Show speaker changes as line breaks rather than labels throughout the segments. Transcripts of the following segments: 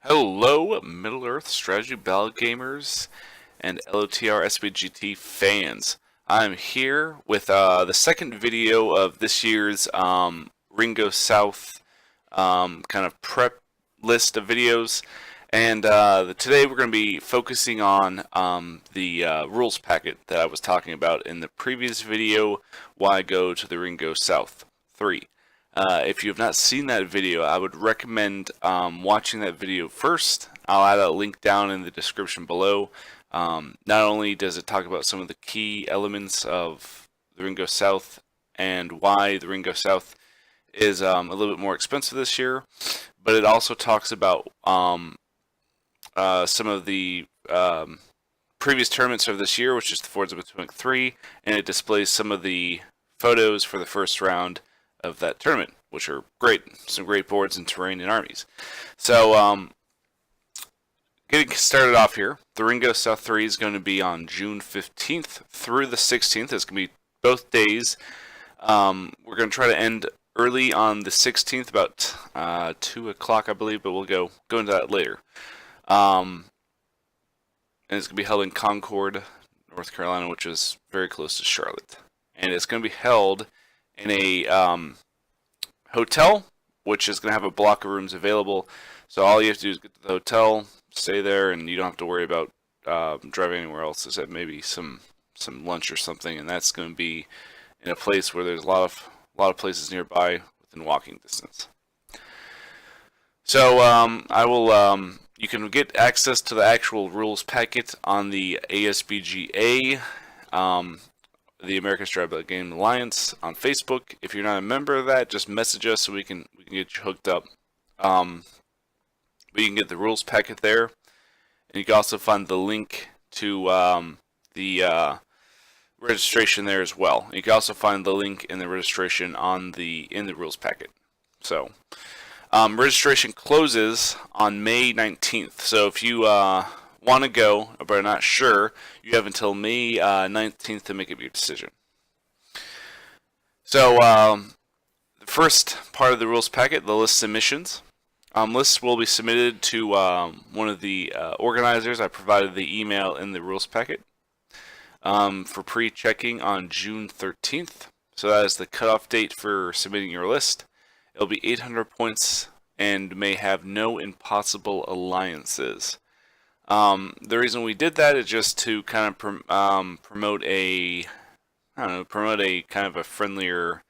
Hello, Middle Earth Strategy Battle Gamers and LOTR SBGT fans. I'm here with the second video of this year's Ringo South kind of prep list of videos. And today we're going to be focusing on the rules packet that I was talking about in the previous video, Why Go to the Ringo South 3. If you have not seen that video, I would recommend watching that video first. I'll add a link down in the description below. Not only does it talk about some of the key elements of the Ringo South and why the Ringo South is a little bit more expensive this year, but it also talks about some of the previous tournaments of this year, which is the Fords of Potomac 3, and it displays some of the photos for the first round of that tournament, which are great. Some great boards and terrain and armies. So, getting started off here, the Ringo South 3 is going to be on June 15th through the 16th. It's going to be both days. We're going to try to end early on the 16th, about 2 o'clock, I believe, but we'll go into that later. And it's going to be held in Concord, North Carolina, which is very close to Charlotte. And it's going to be held in a hotel, which is going to have a block of rooms available. So all you have to do is get to the hotel, stay there, and you don't have to worry about driving anywhere else except maybe some lunch or something. And that's going to be in a place where there's a lot of places nearby within walking distance. So I will. You can get access to the actual rules packet on the ASBGA. The American Strategy Game Alliance on Facebook. If you're not a member of that, just message us so we can get you hooked up. But you can get the rules packet there, and you can also find the link to the registration there as well. You can also find the link in the registration in the rules packet. So registration closes on May 19th. So if you want to go but are not sure, you have until May 19th to make up your decision. So the first part of the rules packet, the list submissions. Lists will be submitted to one of the organizers. I provided the email in the rules packet for pre-checking on June 13th. So that is the cutoff date for submitting your list. It'll be 800 points and may have no impossible alliances. The reason we did that is just to kind of promote a kind of a friendlier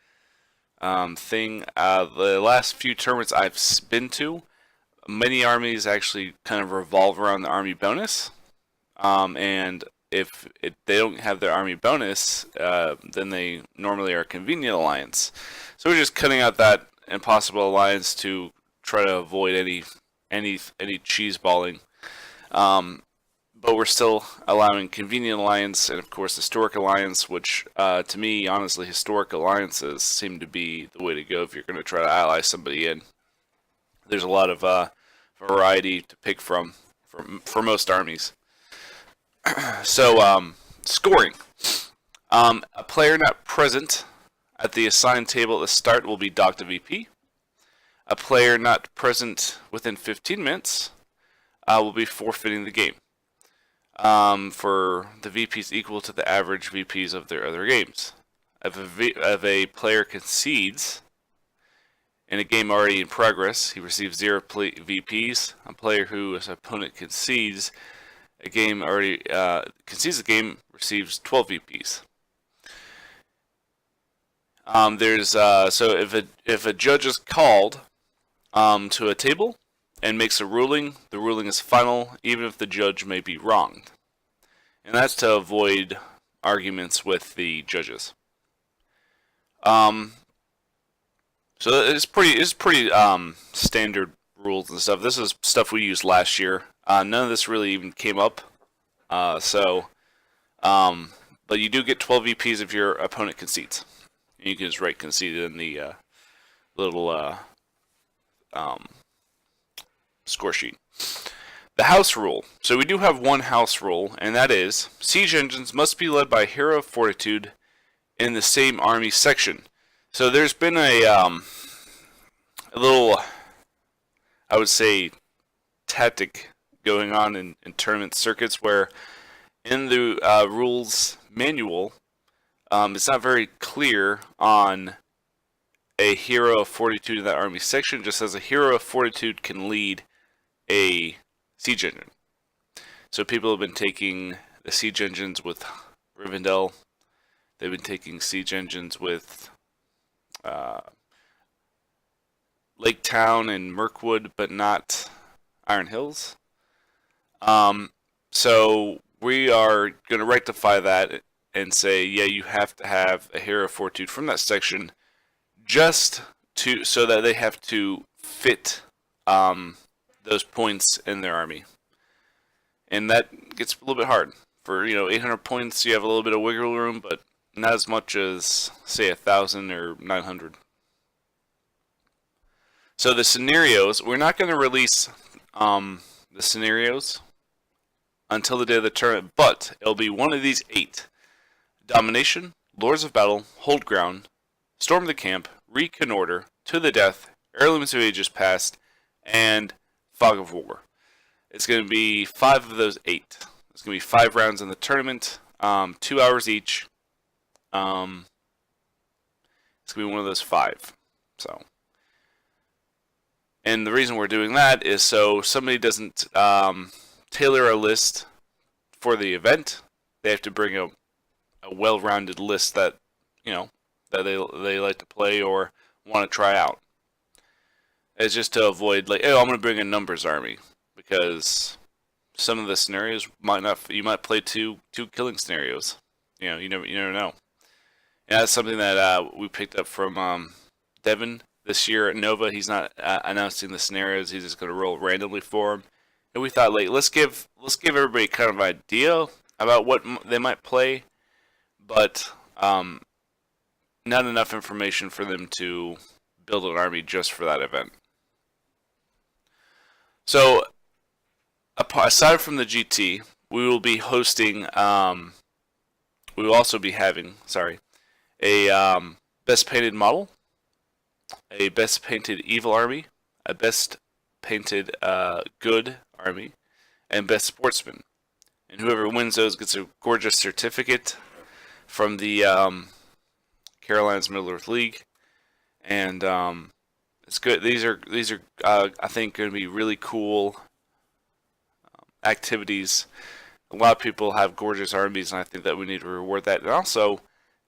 thing. The last few tournaments I've been to, many armies actually kind of revolve around the army bonus, and if they don't have their army bonus, then they normally are a convenient alliance. So we're just cutting out that impossible alliance to try to avoid any cheese balling. But we're still allowing convenient alliance and of course historic alliance, which to me, honestly, historic alliances seem to be the way to go if you're going to try to ally somebody in. There's a lot of variety to pick from for most armies. So scoring. A player not present at the assigned table at the start will be docked a VP. A player not present within 15 minutes will be forfeiting the game for the VPs equal to the average VPs of their other games. If a player concedes in a game already in progress, he receives 0 VPs. A player whose opponent concedes a game receives 12 VPs. So if a judge is called to a table and makes a ruling, the ruling is final, even if the judge may be wronged. And that's to avoid arguments with the judges. So it's pretty standard rules and stuff. This is stuff we used last year. None of this really even came up. But you do get 12 VPs if your opponent concedes. And you can just write conceded in the little score sheet. The house rule. So we do have one house rule, and that is siege engines must be led by a hero of fortitude in the same army section. So there's been a little, I would say, tactic going on in tournament circuits where in the rules manual, it's not very clear on a hero of fortitude in that army section. It just says a hero of fortitude can lead a siege engine. So people have been taking the siege engines with Rivendell. They've been taking siege engines with Lake Town and Mirkwood, but not Iron Hills. So we are going to rectify that and say, yeah, you have to have a hero of fortitude from that section, just to so that they have to fit those points in their army, and that gets a little bit hard. For 800 points, you have a little bit of wiggle room, but not as much as say 1,000 or 900. So the scenarios, we're not going to release the scenarios until the day of the tournament, but it'll be one of these 8: Domination, Lords of Battle, Hold Ground, Storm the Camp, Reconnoiter, To the Death, Heirlooms of Ages Past, and Fog of War. It's going to be 5 of those 8. It's going to be 5 rounds in the tournament, 2 hours each. It's going to be one of those 5. And the reason we're doing that is so somebody doesn't tailor a list for the event. They have to bring a well-rounded list that that they like to play or want to try out. It's just to avoid I'm going to bring a numbers army, because some of the scenarios you might play two killing scenarios. You never know. And that's something that we picked up from Devin this year at Nova. He's not announcing the scenarios. He's just going to roll randomly for them. And we thought, let's give everybody kind of an idea about what they might play, but not enough information for them to build an army just for that event. So, aside from the GT, we will be hosting. We will also be having, a best painted model, a best painted evil army, a best painted good army, and best sportsman. And whoever wins those gets a gorgeous certificate from the Carolinas Middle-earth League, and it's good. These are I think going to be really cool activities. A lot of people have gorgeous armies, and I think that we need to reward that. And also,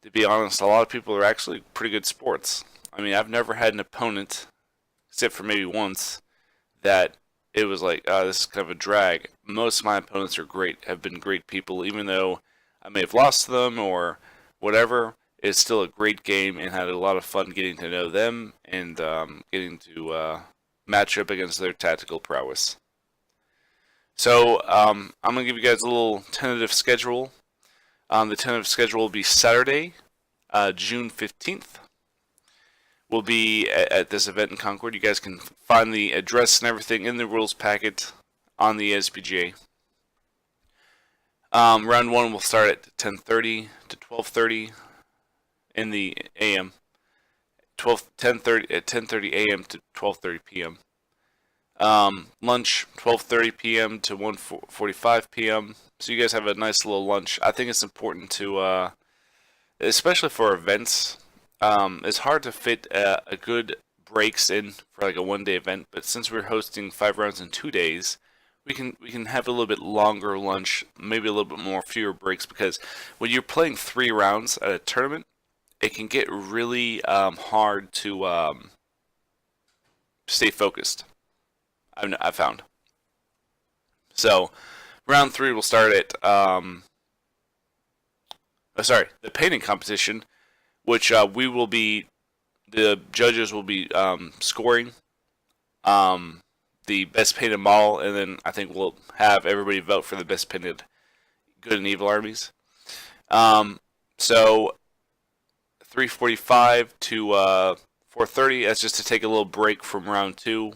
to be honest, a lot of people are actually pretty good sports. I mean, I've never had an opponent, except for maybe once, that it was like, this is kind of a drag. Most of my opponents are great, have been great people, even though I may have lost to them or whatever. It's still a great game, and had a lot of fun getting to know them and getting to match up against their tactical prowess. So I'm going to give you guys a little tentative schedule. The tentative schedule will be Saturday, June 15th. We'll be at this event in Concord. You guys can find the address and everything in the rules packet on the SPGA. Round 1 will start at 10:30 to 12:30 in the AM. 10:30 AM to 12:30 PM. Lunch 12:30 PM to 1:45 PM. So you guys have a nice little lunch. I think it's important to, especially for events. It's hard to fit a good breaks in for like a one-day event, but since we're hosting 5 rounds in 2 days, we can have a little bit longer lunch, maybe a little bit more fewer breaks, because when you're playing 3 rounds at a tournament, it can get really hard to stay focused. I've found. So, round 3 will start at the painting competition, which the judges will be scoring the best painted model, and then I think we'll have everybody vote for the best painted good and evil armies. So 3:45 to 4:30. That's just to take a little break from round 2.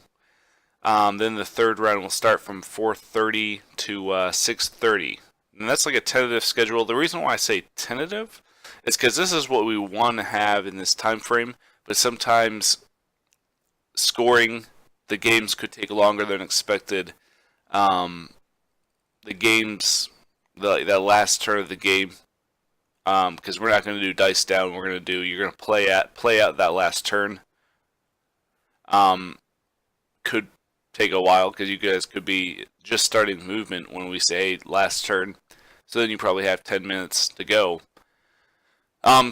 Then the third round will start from 4:30 to 6:30. And that's like a tentative schedule. The reason why I say tentative is because this is what we want to have in this time frame, but sometimes scoring the games could take longer than expected the games, that last turn of the game, because we're not going to do dice down. You're going to play out that last turn. Could take a while because you guys could be just starting movement when we say last turn. So then you probably have 10 minutes to go.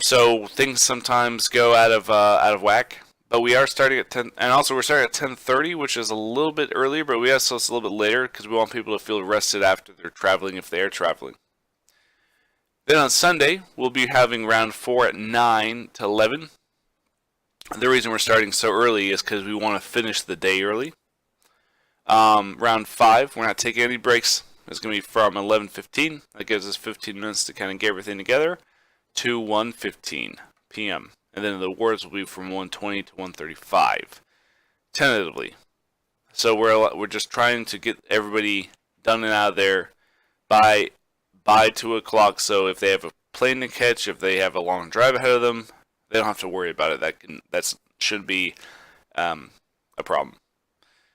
So things sometimes go out of whack. But we are starting at 10, and also we're starting at 10:30, which is a little bit earlier, but we also it's a little bit later because we want people to feel rested after they're traveling if they are traveling. Then on Sunday, we'll be having round 4 at 9 to 11. The reason we're starting so early is because we want to finish the day early. Round 5, we're not taking any breaks. It's going to be from 11:15. That gives us 15 minutes to kind of get everything together to 1:15 p.m. And then the awards will be from 1:20 to 1:35, tentatively. So we're just trying to get everybody done and out of there by 2 o'clock. So if they have a plane to catch, if they have a long drive ahead of them, they don't have to worry about it. That shouldn't be a problem.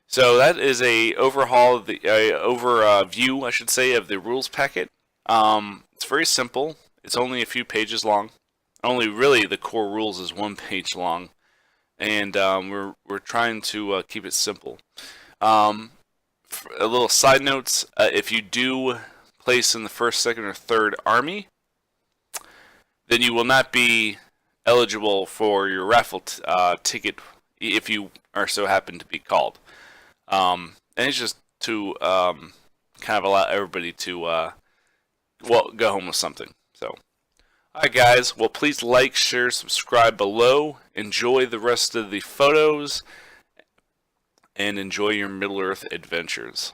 So that is a overhaul of the overview, I should say, of the rules packet. It's very simple. It's only a few pages long. Only really the core rules is 1 page long, and we're trying to keep it simple. A little side notes: if you do place in the 1st, 2nd, or 3rd Army, then you will not be eligible for your raffle ticket if you are so happen to be called. And it's just to kind of allow everybody to go home with something. So. Alright guys, well please like, share, subscribe below, enjoy the rest of the photos, and enjoy your Middle-earth adventures.